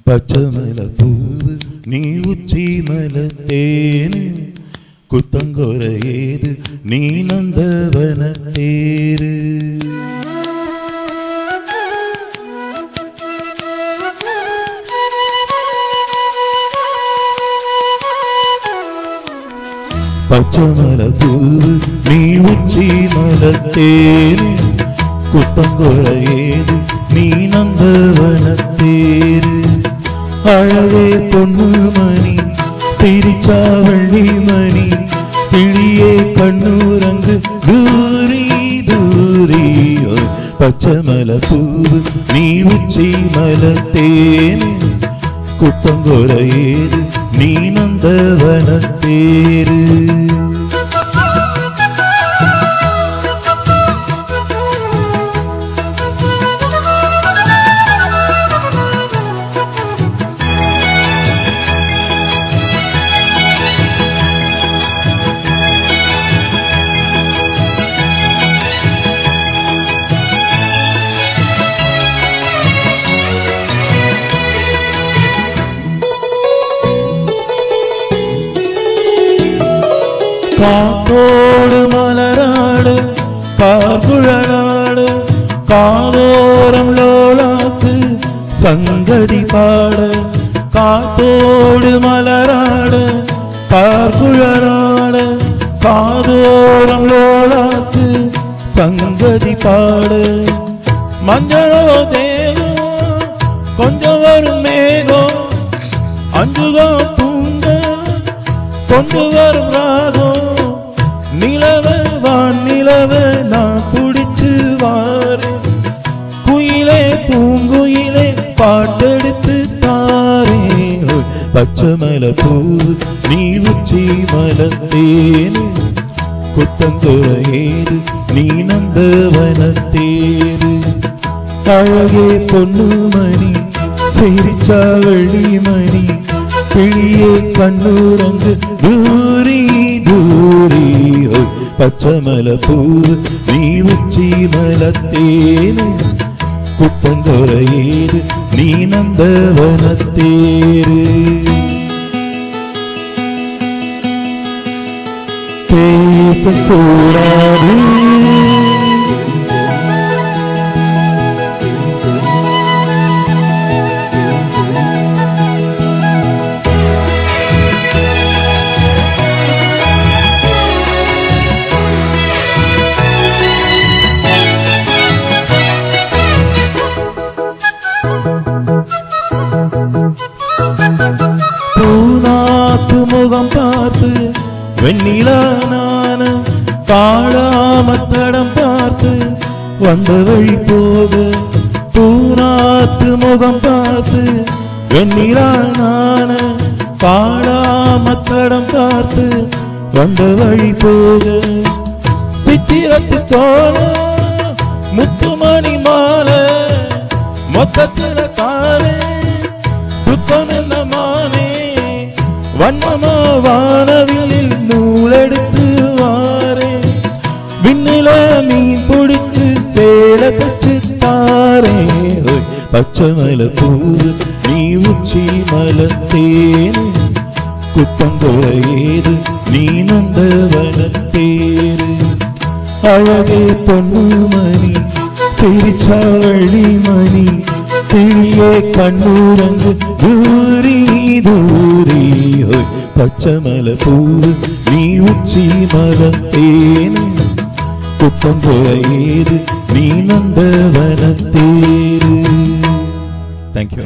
പച്ചമലപ്പൂവ് നീ ഉച്ചി മലത്തേന് കുത്തങ്കൊരയേത് നീ നന്ദവനത്തേര് പച്ചമലപ്പൂവ് നീ ഉച്ചി മലത്തേന് കുത്തങ്കൊരയേത് നീ നന്ദവനത്തേര് അഴകേ പൊണ്ണുമണി சிரிச்சா வள்ளி மணி கிளியே கண்ணூரங்கு தூரி தூரி பச்சைமலை பூவு நீ உச்சி மலத்தேனு குத்தங்கொரையேது நீ நந்தவனத்தேரு காத்தோடு மலராடு கார்குழலாடு காதோரம் லோலாக்கு சங்கதி பாடு காத்தோடு மலராடு கார்குழலாடு காதோரம் லோலாக்கு சங்கதி பாடு மஞ்சளோ தேகம் கொஞ்சம் வரும் மேகம் அஞ்சுகோ தூங்க கொண்டு வரும் ராகம் நிலவ வான் நிலவ நான் பிடிச்சு வாரு குயிலே பூங்குயிலே பாட்டெடுத்து தாரே பச்சைமலை பூவு நீ உச்சி மலத்தேனு குத்தங்கொரையேது நீ நந்தவனத்தேரு அழகே பொண்ணுமணி சிரிச்சா வள்ளி மணி கிளியே கண்ணூரங்கு தூரி தூரி பச்சைமலை பூவு நீ உச்சி மலத்தேனு குத்தங்கொரையேது நீ நந்தவனத்தேரு பேசக்கூடாது பூநாத்து முகம் பார்த்து வெண்ணிலா நான தாழாம தடம் பார்த்து வந்த வழி போக பூநாத்து முகம் பார்த்து வெண்ணிலா நான தாழாம தடம் பார்த்து வந்த வழி போக சித்திரத்து சோழ முத்துமணி மாலை மொத்தத்தில காலே துக்கம் என்ன மானே வண்ணமா வானவில் நூலெடுத்து வாரே விண்ணில மீன் பிடிச்சு சேல தச்சு தாரே பச்சைமலை பூவு நீ உச்சி மலத்தேனு குத்தங்கொரையேது நீ நந்தவனத்தேரு அழகே பொண்ணுமணி சிரிச்சா வள்ளி மணி கிளியே கண்ணூரங்கு தூரி தூரி பச்சைமலை பூவு நீ உச்சி மலத்தேனு குத்தங்கொரையேது நீ நந்தவனத்தேரு. Thank you.